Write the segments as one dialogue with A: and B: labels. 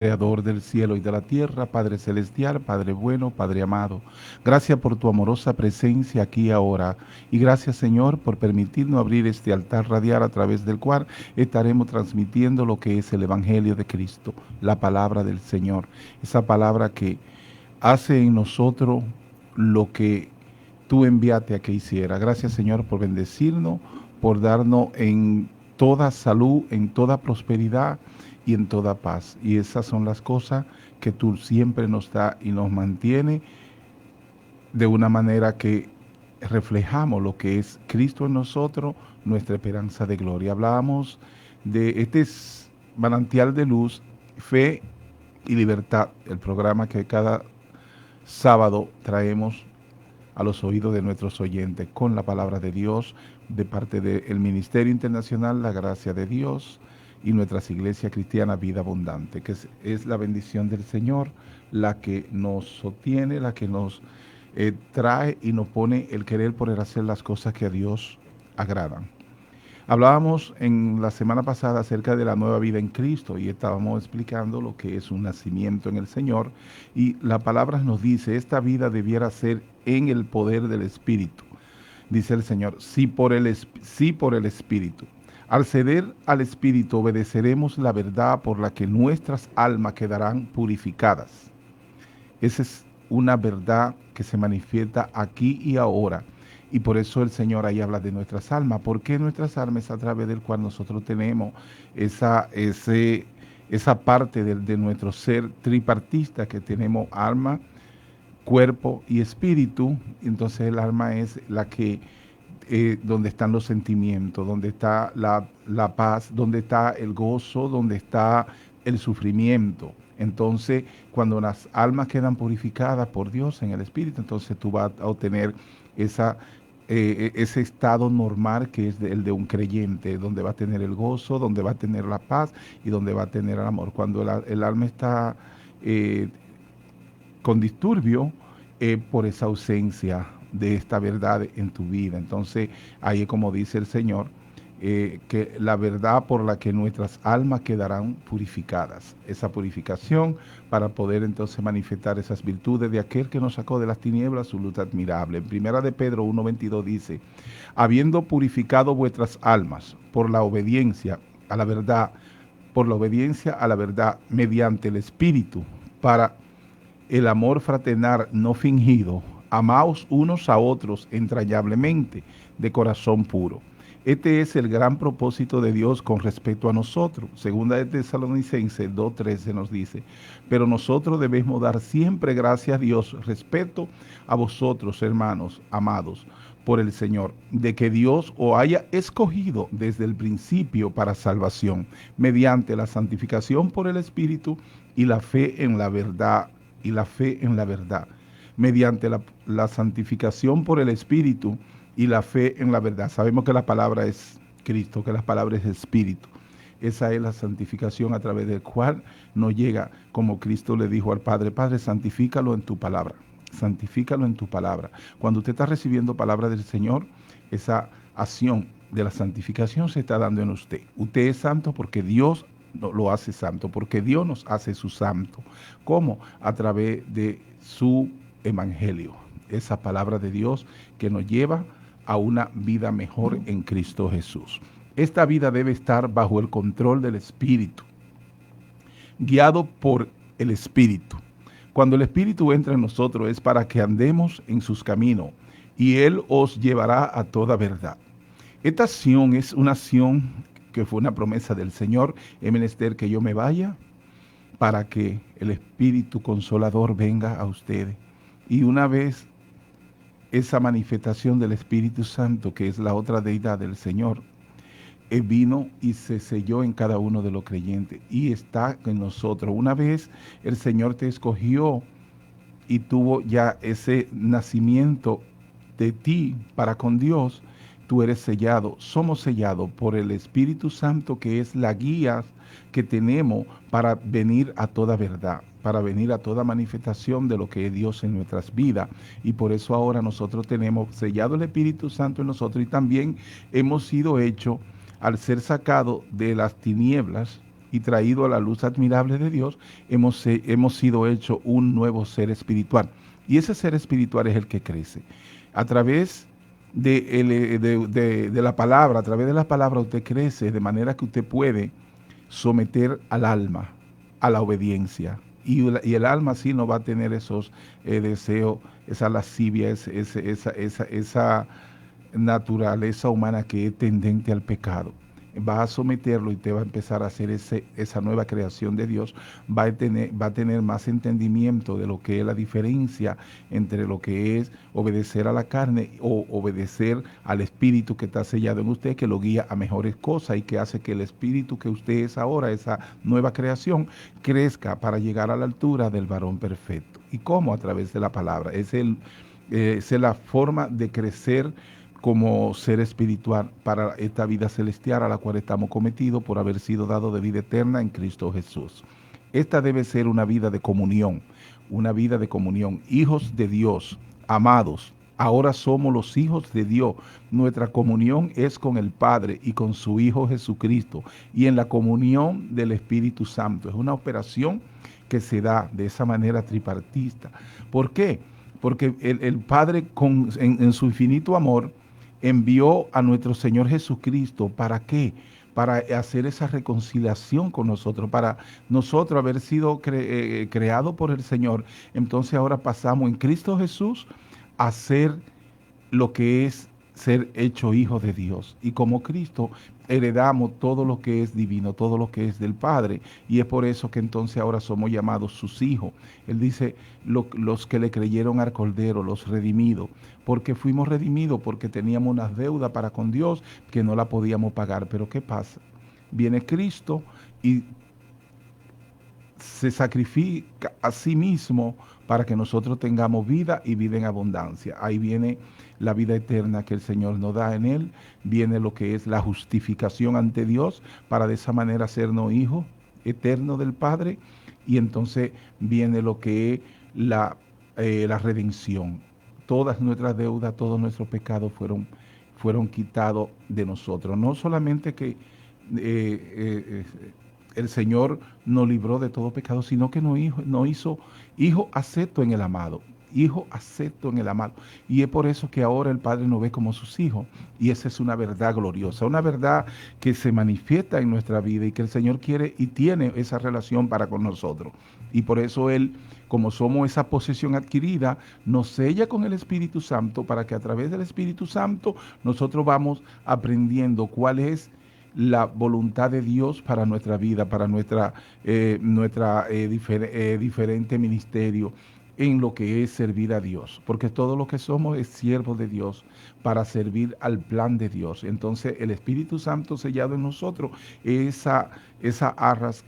A: Creador del cielo y de la tierra, Padre celestial, Padre bueno, Padre amado. Gracias por tu amorosa presencia aquí y ahora. Y gracias, Señor, por permitirnos abrir este altar radial a través del cual estaremos transmitiendo lo que es el Evangelio de Cristo, la palabra del Señor. Esa palabra que hace en nosotros lo que tú enviaste a que hiciera. Gracias, Señor, por bendecirnos, por darnos en toda salud, en toda prosperidad y en toda paz. Y esas son las cosas que tú siempre nos da y nos mantiene de una manera que reflejamos lo que es Cristo en nosotros, nuestra esperanza de gloria. Hablábamos de manantial de luz, fe y libertad, el programa que cada sábado traemos a los oídos de nuestros oyentes con la palabra de Dios de parte del Ministerio Internacional La Gracia de Dios y nuestras iglesias cristianas Vida Abundante, que es la bendición del Señor la que nos sostiene, la que nos trae y nos pone el querer por el hacer las cosas que a Dios agradan. Hablábamos en la semana pasada acerca de la nueva vida en Cristo y estábamos explicando lo que es un nacimiento en el Señor y la palabra nos dice, esta vida debiera ser en el poder del Espíritu. Dice el Señor, sí por el Espíritu. Al ceder al Espíritu obedeceremos la verdad por la que nuestras almas quedarán purificadas. Esa es una verdad que se manifiesta aquí y ahora. Y por eso el Señor ahí habla de nuestras almas. Porque nuestras almas es a través del cual nosotros tenemos esa parte de nuestro ser tripartista, que tenemos alma, cuerpo y espíritu. Entonces el alma es la que, donde están los sentimientos, donde está la paz, donde está el gozo, donde está el sufrimiento. Entonces, cuando las almas quedan purificadas por Dios en el Espíritu, entonces tú vas a obtener ese estado normal que es el de un creyente, donde va a tener el gozo, donde va a tener la paz y donde va a tener el amor. Cuando el alma está eh, con disturbio, por esa ausencia de esta verdad en tu vida. Entonces, ahí es como dice el Señor, que la verdad por la que nuestras almas quedarán purificadas. Esa purificación para poder entonces manifestar esas virtudes de aquel que nos sacó de las tinieblas, su luz admirable. En primera de Pedro 1:22 dice, habiendo purificado vuestras almas por la obediencia a la verdad, mediante el Espíritu, para el amor fraternal no fingido, amaos unos a otros entrañablemente, de corazón puro. Este es el gran propósito de Dios con respecto a nosotros. Segunda de Tesalonicenses 2:13 nos dice, pero nosotros debemos dar siempre gracias a Dios respecto a vosotros, hermanos amados, por el Señor, de que Dios os haya escogido desde el principio para salvación, mediante la santificación por el Espíritu y la fe en la verdad, mediante la santificación por el Espíritu y la fe en la verdad. Sabemos que la palabra es Cristo, que la palabra es Espíritu. Esa es la santificación a través del cual nos llega, como Cristo le dijo al Padre, Padre, santifícalo en tu palabra, santifícalo en tu palabra. Cuando usted está recibiendo palabra del Señor, esa acción de la santificación se está dando en usted. Usted es santo porque Dios lo hace santo, porque Dios nos hace su santo. ¿Cómo? A través de su evangelio, esa palabra de Dios que nos lleva a una vida mejor en Cristo Jesús. Esta vida debe estar bajo el control del Espíritu, guiado por el Espíritu. Cuando el Espíritu entra en nosotros es para que andemos en sus caminos y Él os llevará a toda verdad. Esta acción es una acción que fue una promesa del Señor. Es menester que yo me vaya para que el Espíritu Consolador venga a ustedes. Y una vez esa manifestación del Espíritu Santo, que es la otra deidad del Señor, vino y se selló en cada uno de los creyentes y está en nosotros. Una vez el Señor te escogió y tuvo ya ese nacimiento de ti para con Dios, tú eres sellado, somos sellados por el Espíritu Santo, que es la guía que tenemos para venir a toda verdad, para venir a toda manifestación de lo que es Dios en nuestras vidas. Y por eso ahora nosotros tenemos sellado el Espíritu Santo en nosotros y también hemos sido hechos, al ser sacados de las tinieblas y traído a la luz admirable de Dios, hemos sido hechos un nuevo ser espiritual. Y ese ser espiritual es el que crece. A través de la palabra, a través de la palabra usted crece de manera que usted puede someter al alma a la obediencia. Y el alma sí no va a tener esos deseos, esa lascivia, esa naturaleza humana que es tendente al pecado. Va a someterlo y te va a empezar a hacer esa nueva creación de Dios. Va a tener más entendimiento de lo que es la diferencia entre lo que es obedecer a la carne o obedecer al espíritu que está sellado en usted, que lo guía a mejores cosas y que hace que el espíritu que usted es ahora, esa nueva creación, crezca para llegar a la altura del varón perfecto. ¿Y cómo? A través de la palabra. Es la forma de crecer como ser espiritual para esta vida celestial a la cual estamos cometidos por haber sido dado de vida eterna en Cristo Jesús. Esta debe ser una vida de comunión, hijos de Dios, amados. Ahora somos los hijos de Dios. Nuestra comunión es con el Padre y con su Hijo Jesucristo y en la comunión del Espíritu Santo. Es una operación que se da de esa manera tripartista. ¿Por qué? Porque el Padre en su infinito amor envió a nuestro Señor Jesucristo. ¿Para qué? Para hacer esa reconciliación con nosotros, para nosotros haber sido creados por el Señor. Entonces ahora pasamos en Cristo Jesús a ser lo que es ser hecho hijo de Dios. Y como Cristo heredamos todo lo que es divino, todo lo que es del Padre. Y es por eso que entonces ahora somos llamados sus hijos. Él dice, los que le creyeron al Cordero, los redimidos. Porque fuimos redimidos, porque teníamos una deuda para con Dios que no la podíamos pagar. Pero ¿qué pasa? Viene Cristo y se sacrifica a sí mismo para que nosotros tengamos vida y vida en abundancia. Ahí viene la vida eterna que el Señor nos da en Él, viene lo que es la justificación ante Dios para de esa manera sernos hijos eternos del Padre, y entonces viene lo que es la redención. Todas nuestras deudas, todos nuestros pecados fueron quitados de nosotros. No solamente que el Señor nos libró de todo pecado, sino que nos hizo hijo acepto en el amado. Hijo acepto en el amado. Y es por eso que ahora el Padre nos ve como sus hijos. Y esa es una verdad gloriosa, una verdad que se manifiesta en nuestra vida y que el Señor quiere y tiene esa relación para con nosotros. Y por eso Él, como somos esa posesión adquirida, nos sella con el Espíritu Santo para que a través del Espíritu Santo nosotros vamos aprendiendo cuál es la voluntad de Dios para nuestra vida, para nuestra diferente ministerio en lo que es servir a Dios, porque todo lo que somos es siervos de Dios para servir al plan de Dios. Entonces el Espíritu Santo sellado en nosotros, esas arras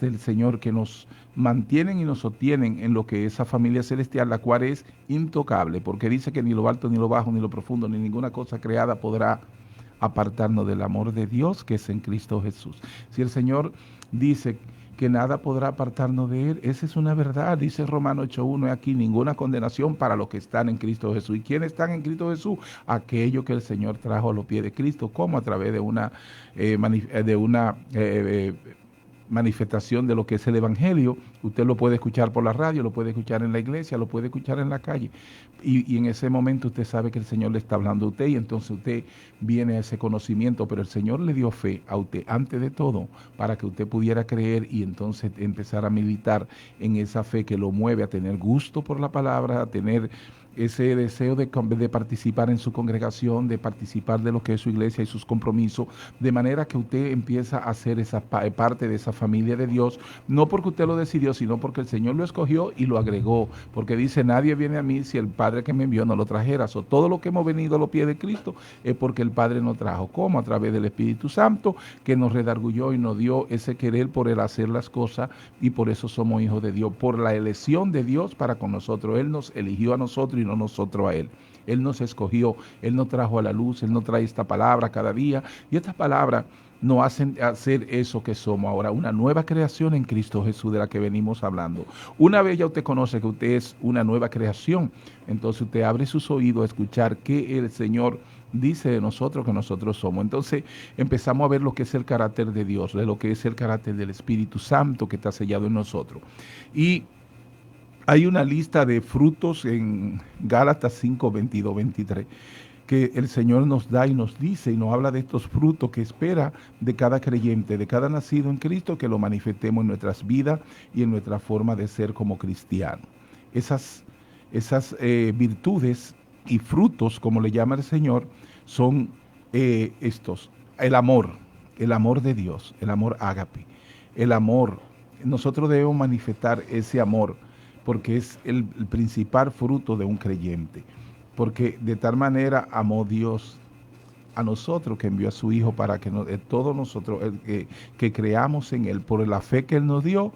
A: del Señor que nos mantienen y nos sostienen en lo que es esa familia celestial, la cual es intocable, porque dice que ni lo alto, ni lo bajo, ni lo profundo, ni ninguna cosa creada podrá apartarnos del amor de Dios que es en Cristo Jesús. Si el Señor dice que nada podrá apartarnos de Él, esa es una verdad. Dice Romanos 8:1, aquí ninguna condenación para los que están en Cristo Jesús. ¿Y quiénes están en Cristo Jesús? Aquellos que el Señor trajo a los pies de Cristo, como a través de una manifestación de lo que es el Evangelio. Usted lo puede escuchar por la radio, lo puede escuchar en la iglesia, lo puede escuchar en la calle. Y en ese momento usted sabe que el Señor le está hablando a usted y entonces usted viene a ese conocimiento, pero el Señor le dio fe a usted antes de todo para que usted pudiera creer y entonces empezar a militar en esa fe que lo mueve a tener gusto por la palabra, a tener ese deseo de participar en su congregación, de participar de lo que es su iglesia y sus compromisos, de manera que usted empieza a ser esa parte de esa familia de Dios, no porque usted lo decidió, sino porque el Señor lo escogió y lo agregó, porque dice, nadie viene a mí si el Padre que me envió no lo trajera. Todo lo que hemos venido a los pies de Cristo es porque el Padre nos trajo, como a través del Espíritu Santo, que nos redargulló y nos dio ese querer por el hacer las cosas, y por eso somos hijos de Dios, por la elección de Dios para con nosotros. Él nos eligió a nosotros y no nosotros a Él. Él nos escogió, Él nos trajo a la luz, Él nos trae esta palabra cada día, y estas palabras nos hacen hacer eso que somos ahora, una nueva creación en Cristo Jesús de la que venimos hablando. Una vez ya usted conoce que usted es una nueva creación, entonces usted abre sus oídos a escuchar qué el Señor dice de nosotros que nosotros somos. Entonces empezamos a ver lo que es el carácter de Dios, de lo que es el carácter del Espíritu Santo que está sellado en nosotros. Y hay una lista de frutos en Gálatas 5, 22, 23 que el Señor nos da y nos dice y nos habla de estos frutos que espera de cada creyente, de cada nacido en Cristo, que lo manifestemos en nuestras vidas y en nuestra forma de ser como cristianos. Esas virtudes y frutos, como le llama el Señor, son estos. El amor de Dios, el amor ágape, el amor. Nosotros debemos manifestar ese amor porque es el principal fruto de un creyente. Porque de tal manera amó Dios a nosotros que envió a su Hijo para que todos nosotros que creamos en Él, por la fe que Él nos dio,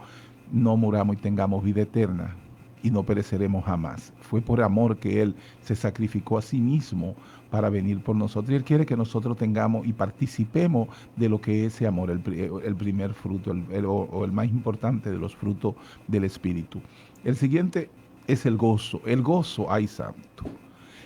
A: no muramos y tengamos vida eterna y no pereceremos jamás. Fue por amor que Él se sacrificó a sí mismo para venir por nosotros. Y Él quiere que nosotros tengamos y participemos de lo que es ese amor, el primer fruto, o el más importante de los frutos del Espíritu. El siguiente es el gozo, ay santo.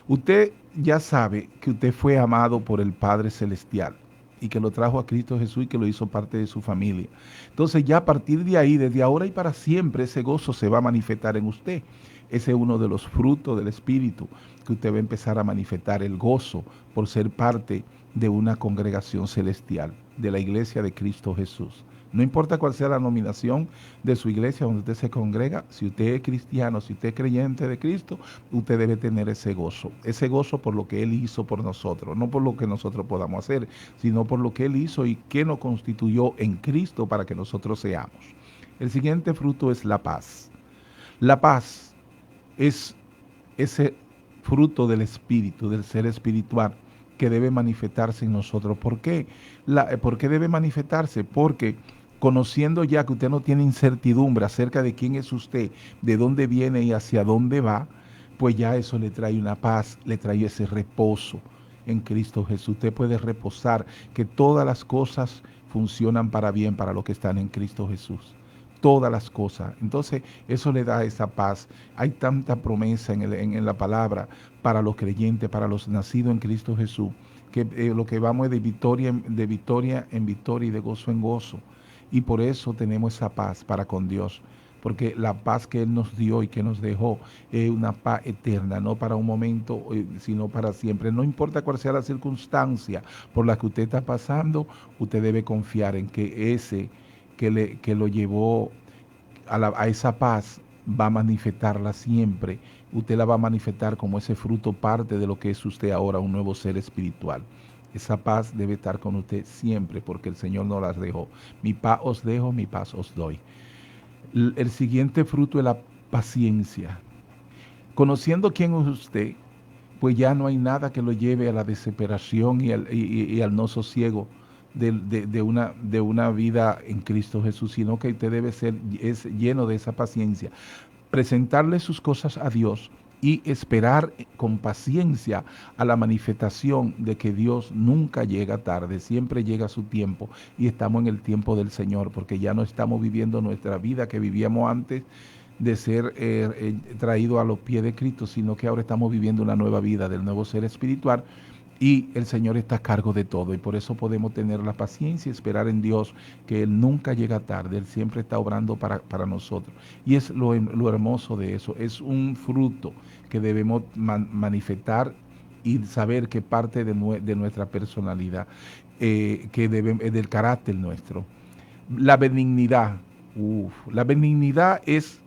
A: Usted ya sabe que usted fue amado por el Padre Celestial y que lo trajo a Cristo Jesús y que lo hizo parte de su familia. Entonces ya a partir de ahí, desde ahora y para siempre, ese gozo se va a manifestar en usted. Ese es uno de los frutos del Espíritu que usted va a empezar a manifestar, el gozo por ser parte de una congregación celestial, de la iglesia de Cristo Jesús. No importa cuál sea la nominación de su iglesia donde usted se congrega, si usted es cristiano, si usted es creyente de Cristo, usted debe tener ese gozo por lo que Él hizo por nosotros, no por lo que nosotros podamos hacer, sino por lo que Él hizo y que nos constituyó en Cristo para que nosotros seamos. El siguiente fruto es la paz. La paz es ese fruto del Espíritu, del ser espiritual, que debe manifestarse en nosotros. ¿Por qué? ¿Por qué debe manifestarse? Porque conociendo ya que usted no tiene incertidumbre acerca de quién es usted, de dónde viene y hacia dónde va, pues ya eso le trae una paz, le trae ese reposo en Cristo Jesús. Usted puede reposar que todas las cosas funcionan para bien para los que están en Cristo Jesús. Todas las cosas. Entonces, eso le da esa paz. Hay tanta promesa en la palabra para los creyentes, para los nacidos en Cristo Jesús, que lo que vamos es de victoria en victoria y de gozo en gozo. Y por eso tenemos esa paz para con Dios, porque la paz que Él nos dio y que nos dejó es una paz eterna, no para un momento, sino para siempre. No importa cuál sea la circunstancia por la que usted está pasando, usted debe confiar en que ese que lo llevó a esa paz va a manifestarla siempre. Usted la va a manifestar como ese fruto, parte de lo que es usted ahora, un nuevo ser espiritual. Esa paz debe estar con usted siempre porque el Señor no las dejó. Mi paz os dejo, mi paz os doy. El siguiente fruto es la paciencia. Conociendo quién es usted, pues ya no hay nada que lo lleve a la desesperación y al no sosiego de una vida en Cristo Jesús, sino que usted debe ser lleno de esa paciencia. Presentarle sus cosas a Dios y esperar con paciencia a la manifestación de que Dios nunca llega tarde, siempre llega a su tiempo y estamos en el tiempo del Señor, porque ya no estamos viviendo nuestra vida que vivíamos antes de ser traído a los pies de Cristo, sino que ahora estamos viviendo una nueva vida del nuevo ser espiritual y el Señor está a cargo de todo y por eso podemos tener la paciencia y esperar en Dios que Él nunca llega tarde, Él siempre está obrando para nosotros. Y es lo hermoso de eso, es un fruto que debemos manifestar y saber que parte de nuestra personalidad, del carácter nuestro. La benignidad, la benignidad es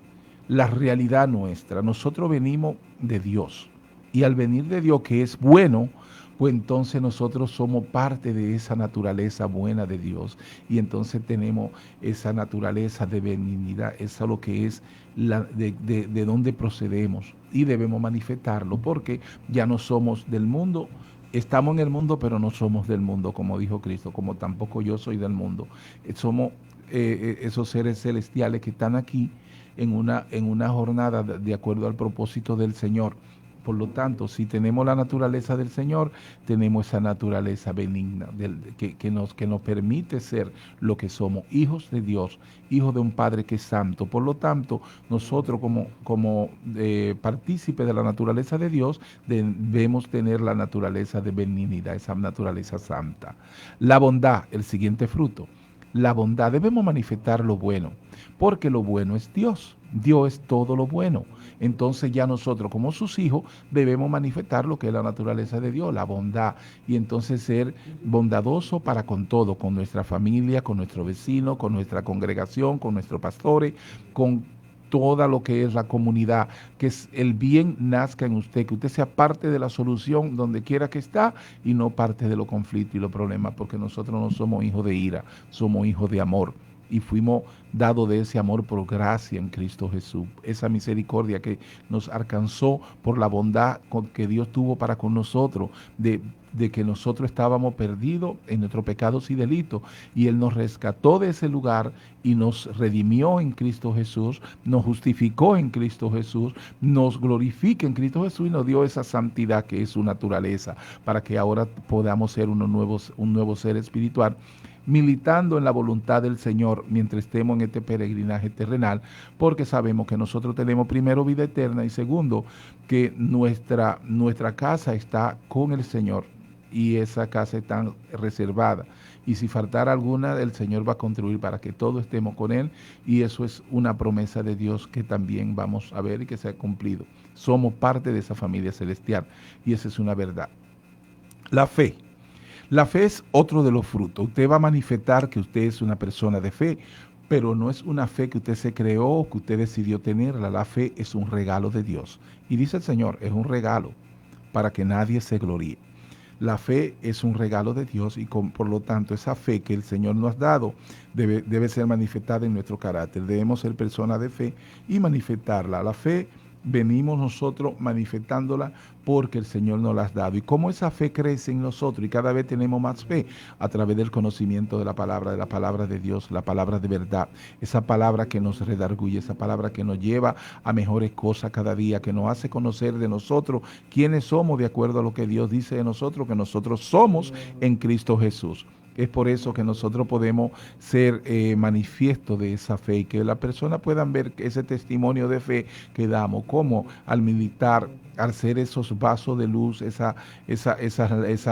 A: la realidad nuestra. Nosotros venimos de Dios y al venir de Dios que es bueno, pues entonces nosotros somos parte de esa naturaleza buena de Dios y entonces tenemos esa naturaleza de benignidad, eso es lo que es de donde procedemos y debemos manifestarlo porque ya no somos del mundo. Estamos en el mundo, pero no somos del mundo, como dijo Cristo, como tampoco yo soy del mundo. Somos esos seres celestiales que están aquí en una jornada de acuerdo al propósito del Señor, Por lo tanto, si tenemos la naturaleza del Señor, tenemos esa naturaleza benigna que nos permite ser lo que somos, hijos de Dios, hijos de un Padre que es santo. Por lo tanto, nosotros como partícipes de la naturaleza de Dios, debemos tener la naturaleza de benignidad, esa naturaleza santa. La bondad, el siguiente fruto. La bondad, debemos manifestar lo bueno, porque lo bueno es Dios. Dios es todo lo bueno. Entonces ya nosotros como sus hijos debemos manifestar lo que es la naturaleza de Dios, la bondad, y entonces ser bondadoso para con todo, con nuestra familia, con nuestro vecino, con nuestra congregación, con nuestros pastores, con toda lo que es la comunidad, que el bien nazca en usted, que usted sea parte de la solución donde quiera que está y no parte de los conflictos y los problemas, porque nosotros no somos hijos de ira, somos hijos de amor y fuimos dados de ese amor por gracia en Cristo Jesús. Esa misericordia que nos alcanzó por la bondad que Dios tuvo para con nosotros, de que nosotros estábamos perdidos en nuestros pecados y delitos, y Él nos rescató de ese lugar y nos redimió en Cristo Jesús, nos justificó en Cristo Jesús, nos glorifica en Cristo Jesús y nos dio esa santidad que es su naturaleza, para que ahora podamos ser un nuevo ser espiritual, militando en la voluntad del Señor mientras estemos en este peregrinaje terrenal, porque sabemos que nosotros tenemos primero vida eterna y segundo que nuestra casa está con el Señor y esa casa está reservada. Y si faltara alguna, el Señor va a construir para que todos estemos con Él, y eso es una promesa de Dios que también vamos a ver y que se ha cumplido. Somos parte de esa familia celestial y esa es una verdad. La fe. La fe es otro de los frutos. Usted va a manifestar que usted es una persona de fe, pero no es una fe que usted se creó o que usted decidió tenerla. La fe es un regalo de Dios. Y dice el Señor, es un regalo para que nadie se gloríe. La fe es un regalo de Dios y por lo tanto esa fe que el Señor nos ha dado debe ser manifestada en nuestro carácter. Debemos ser personas de fe y manifestarla. La fe venimos nosotros manifestándola porque el Señor nos la ha dado. Y cómo esa fe crece en nosotros y cada vez tenemos más fe a través del conocimiento de la palabra de Dios, la palabra de verdad, esa palabra que nos redarguye, esa palabra que nos lleva a mejores cosas cada día, que nos hace conocer de nosotros quiénes somos de acuerdo a lo que Dios dice de nosotros, que nosotros somos en Cristo Jesús. Es por eso que nosotros podemos ser manifiesto de esa fe y que las personas puedan ver ese testimonio de fe que damos, como al militar, al ser esos vasos de luz, esa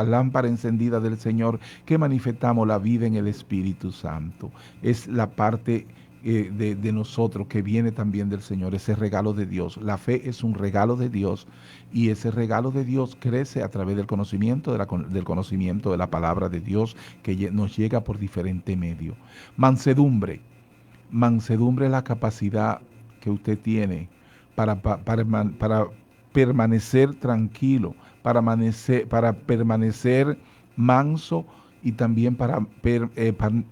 A: lámpara encendida del Señor, que manifestamos la vida en el Espíritu Santo. Es la parte de nosotros que viene también del Señor, ese regalo de Dios. La fe es un regalo de Dios y ese regalo de Dios crece a través del conocimiento del conocimiento de la palabra de Dios que nos llega por diferentes medios. Mansedumbre. Mansedumbre es la capacidad que usted tiene para permanecer tranquilo, para permanecer manso y también para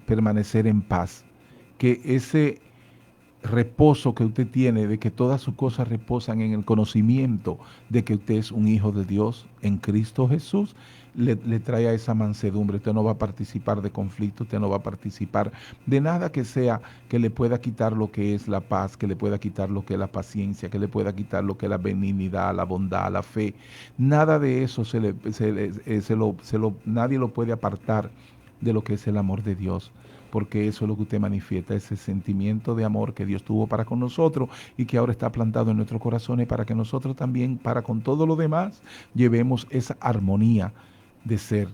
A: permanecer en paz. Que ese reposo que usted tiene, de que todas sus cosas reposan en el conocimiento de que usted es un hijo de Dios en Cristo Jesús, le trae a esa mansedumbre. Usted no va a participar de conflicto, usted no va a participar de nada que sea que le pueda quitar lo que es la paz, que le pueda quitar lo que es la paciencia, que le pueda quitar lo que es la benignidad, la bondad, la fe. Nada de eso nadie lo puede apartar de lo que es el amor de Dios, porque eso es lo que usted manifiesta, ese sentimiento de amor que Dios tuvo para con nosotros y que ahora está plantado en nuestros corazones para que nosotros también, para con todo lo demás, llevemos esa armonía de ser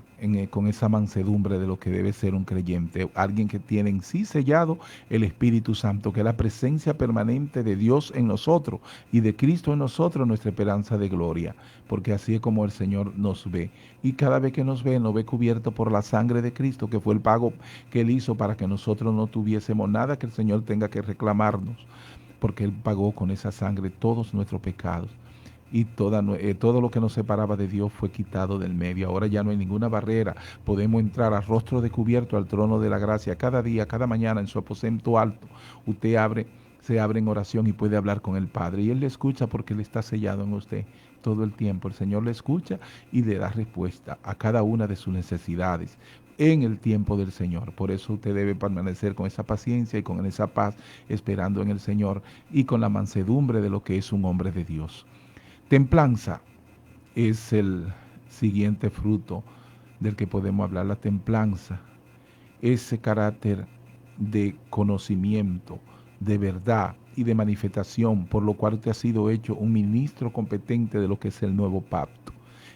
A: con esa mansedumbre de lo que debe ser un creyente, alguien que tiene en sí sellado el Espíritu Santo, que es la presencia permanente de Dios en nosotros y de Cristo en nosotros, nuestra esperanza de gloria, porque así es como el Señor nos ve. Y cada vez que nos ve cubierto por la sangre de Cristo, que fue el pago que Él hizo para que nosotros no tuviésemos nada que el Señor tenga que reclamarnos, porque Él pagó con esa sangre todos nuestros pecados. Y todo lo que nos separaba de Dios fue quitado del medio. Ahora ya no hay ninguna barrera. Podemos entrar a rostro descubierto al trono de la gracia cada día, cada mañana en su aposento alto. Usted se abre en oración y puede hablar con el Padre. Y Él le escucha porque Él está sellado en usted todo el tiempo. El Señor le escucha y le da respuesta a cada una de sus necesidades en el tiempo del Señor. Por eso usted debe permanecer con esa paciencia y con esa paz, esperando en el Señor y con la mansedumbre de lo que es un hombre de Dios. Templanza. es el siguiente fruto del que podemos hablar, la templanza. Ese carácter de conocimiento, de verdad y de manifestación, por lo cual usted ha sido hecho un ministro competente de lo que es el nuevo pacto.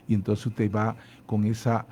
A: Y entonces usted va con esa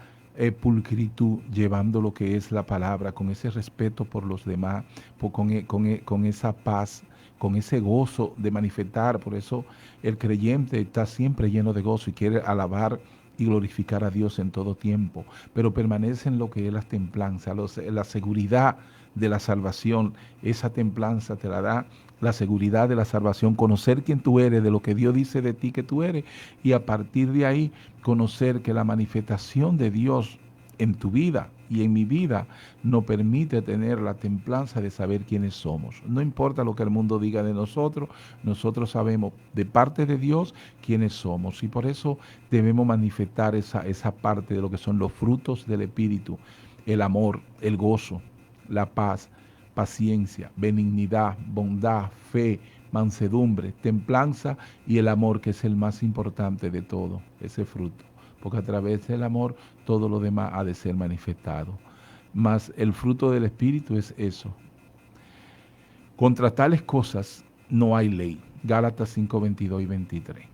A: pulcritud, llevando lo que es la palabra, con ese respeto por los demás, con esa paz, con ese gozo de manifestar. Por eso el creyente está siempre lleno de gozo y quiere alabar y glorificar a Dios en todo tiempo, pero permanece en lo que es la templanza, la seguridad de la salvación. Esa templanza te la da la seguridad de la salvación, conocer quién tú eres, de lo que Dios dice de ti que tú eres, y a partir de ahí conocer que la manifestación de Dios en tu vida y en mi vida nos permite tener la templanza de saber quiénes somos. No importa lo que el mundo diga de nosotros, nosotros sabemos de parte de Dios quiénes somos, y por eso debemos manifestar esa parte de lo que son los frutos del Espíritu: el amor, el gozo, la paz, paciencia, benignidad, bondad, fe, mansedumbre, templanza y el amor, que es el más importante de todo, ese fruto. Porque a través del amor todo lo demás ha de ser manifestado. Mas el fruto del Espíritu es eso. Contra tales cosas no hay ley. Gálatas 5, 22 y 23.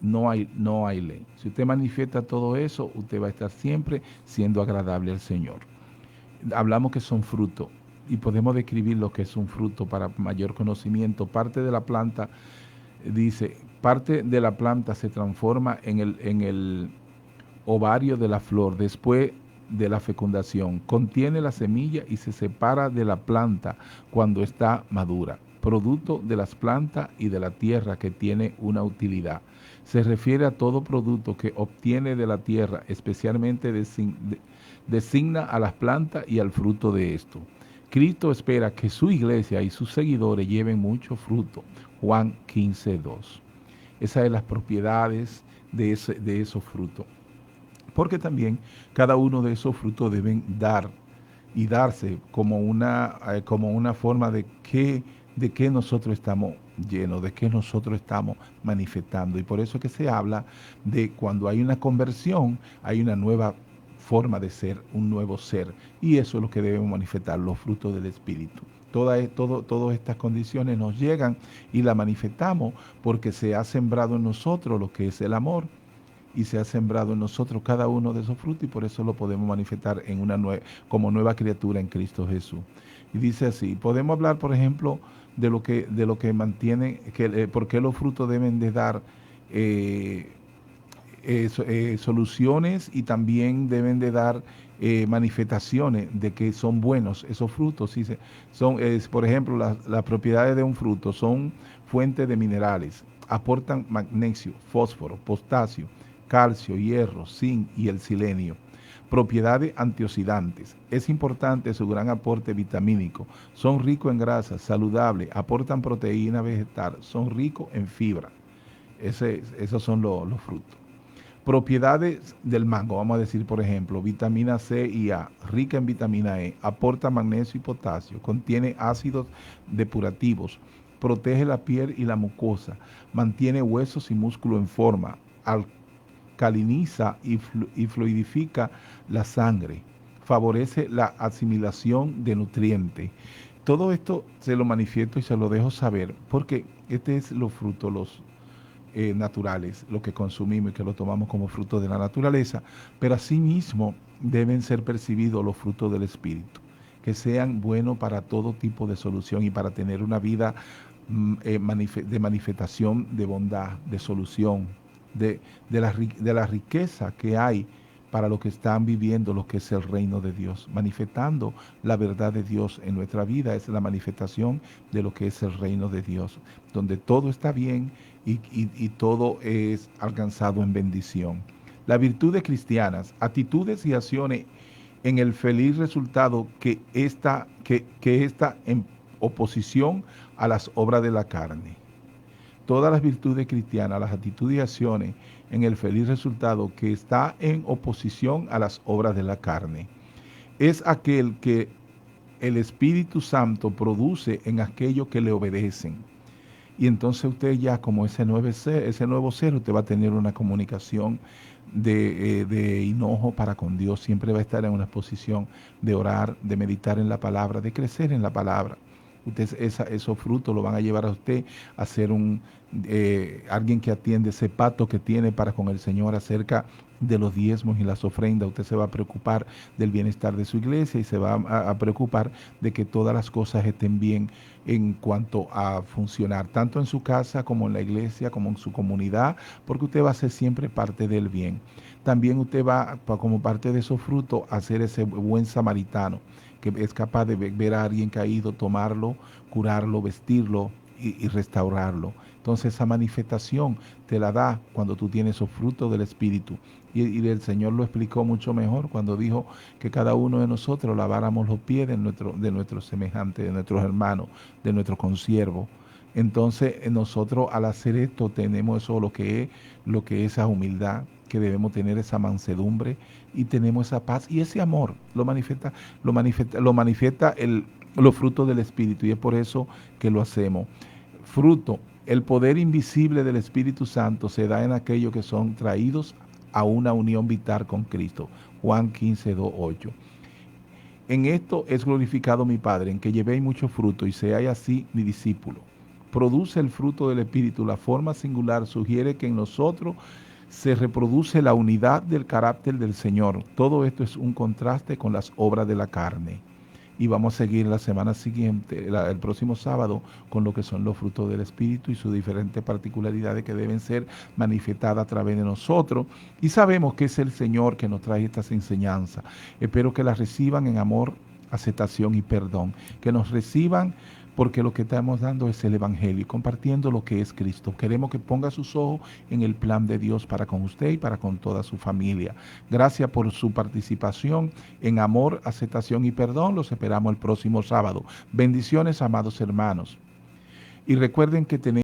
A: No hay ley. Si usted manifiesta todo eso, usted va a estar siempre siendo agradable al Señor. Hablamos que son frutos y podemos describir lo que es un fruto para mayor conocimiento. Parte de la planta, dice, parte de la planta se transforma en el ovario de la flor después de la fecundación. Contiene la semilla y se separa de la planta cuando está madura. Producto de las plantas y de la tierra que tiene una utilidad. Se refiere a todo producto que obtiene de la tierra, especialmente designa a las plantas y al fruto de esto. Cristo espera que su iglesia y sus seguidores lleven mucho fruto. Juan 15:2. Esas son las propiedades de esos frutos. Porque también cada uno de esos frutos deben dar y darse como una forma de qué nosotros estamos llenos, de qué nosotros estamos manifestando. Y por eso es que se habla de cuando hay una conversión, hay una nueva forma de ser, un nuevo ser. Y eso es lo que debemos manifestar, los frutos del Espíritu. Todas estas condiciones nos llegan y las manifestamos porque se ha sembrado en nosotros lo que es el amor, y se ha sembrado en nosotros cada uno de esos frutos, y por eso lo podemos manifestar en como nueva criatura en Cristo Jesús. Y dice así, podemos hablar, por ejemplo, de lo que mantiene, por qué los frutos deben de dar soluciones, y también deben de dar manifestaciones de que son buenos esos frutos. Por ejemplo, las propiedades de un fruto son fuentes de minerales, aportan magnesio, fósforo, potasio, calcio, hierro, zinc y el selenio. Propiedades antioxidantes. Es importante su gran aporte vitamínico. Son ricos en grasas, saludables, aportan proteína vegetal, son ricos en fibra. Esos son los frutos. Propiedades del mango, vamos a decir, por ejemplo, vitamina C y A, rica en vitamina E, aporta magnesio y potasio, contiene ácidos depurativos, protege la piel y la mucosa, mantiene huesos y músculo en forma, alcaliniza y fluidifica la sangre, favorece la asimilación de nutrientes. Todo esto se lo manifiesto y se lo dejo saber porque este es los frutos, los naturales, lo que consumimos y que lo tomamos como fruto de la naturaleza, pero asimismo deben ser percibidos los frutos del Espíritu, que sean buenos para todo tipo de solución y para tener una vida de manifestación de bondad, de solución, de la riqueza que hay para los que están viviendo lo que es el reino de Dios, manifestando la verdad de Dios en nuestra vida. Es la manifestación de lo que es el reino de Dios, donde todo está bien y todo es alcanzado en bendición. Las virtudes cristianas, actitudes y acciones en el feliz resultado que está en oposición a las obras de la carne. Todas las virtudes cristianas, las actitudes y acciones en el feliz resultado que está en oposición a las obras de la carne. Es aquel que el Espíritu Santo produce en aquellos que le obedecen. Y entonces usted ya como ese nuevo ser, usted va a tener una comunicación de hinojo para con Dios. Siempre va a estar en una posición de orar, de meditar en la palabra, de crecer en la palabra. Esos frutos lo van a llevar a usted a ser alguien que atiende ese pacto que tiene para con el Señor acerca de los diezmos y las ofrendas. Usted se va a preocupar del bienestar de su iglesia y se va a preocupar de que todas las cosas estén bien en cuanto a funcionar, tanto en su casa como en la iglesia, como en su comunidad, porque usted va a ser siempre parte del bien. También usted va, como parte de esos frutos, a ser ese buen samaritano que es capaz de ver a alguien caído, tomarlo, curarlo, vestirlo y restaurarlo. Entonces esa manifestación te la da cuando tú tienes esos frutos del Espíritu. Y el Señor lo explicó mucho mejor cuando dijo que cada uno de nosotros laváramos los pies de nuestros semejantes, de nuestros hermanos, de nuestros consiervos. Entonces nosotros al hacer esto tenemos eso, lo que es esa humildad, que debemos tener esa mansedumbre y tenemos esa paz y ese amor. Lo manifiesta los frutos del Espíritu y es por eso que lo hacemos. Fruto, el poder invisible del Espíritu Santo se da en aquellos que son traídos a una unión vital con Cristo. Juan 15, 2, 8. En esto es glorificado mi Padre, en que llevéis mucho fruto y seáis así mi discípulo. Produce el fruto del Espíritu. La forma singular sugiere que en nosotros se reproduce la unidad del carácter del Señor. Todo esto es un contraste con las obras de la carne. Y vamos a seguir la semana siguiente, el próximo sábado, con lo que son los frutos del Espíritu y sus diferentes particularidades que deben ser manifestadas a través de nosotros. Y sabemos que es el Señor que nos trae estas enseñanzas. Espero que las reciban en amor, aceptación y perdón. Que nos reciban porque lo que estamos dando es el Evangelio, compartiendo lo que es Cristo. Queremos que ponga sus ojos en el plan de Dios para con usted y para con toda su familia. Gracias por su participación en amor, aceptación y perdón. Los esperamos el próximo sábado. Bendiciones, amados hermanos. Y recuerden que tenemos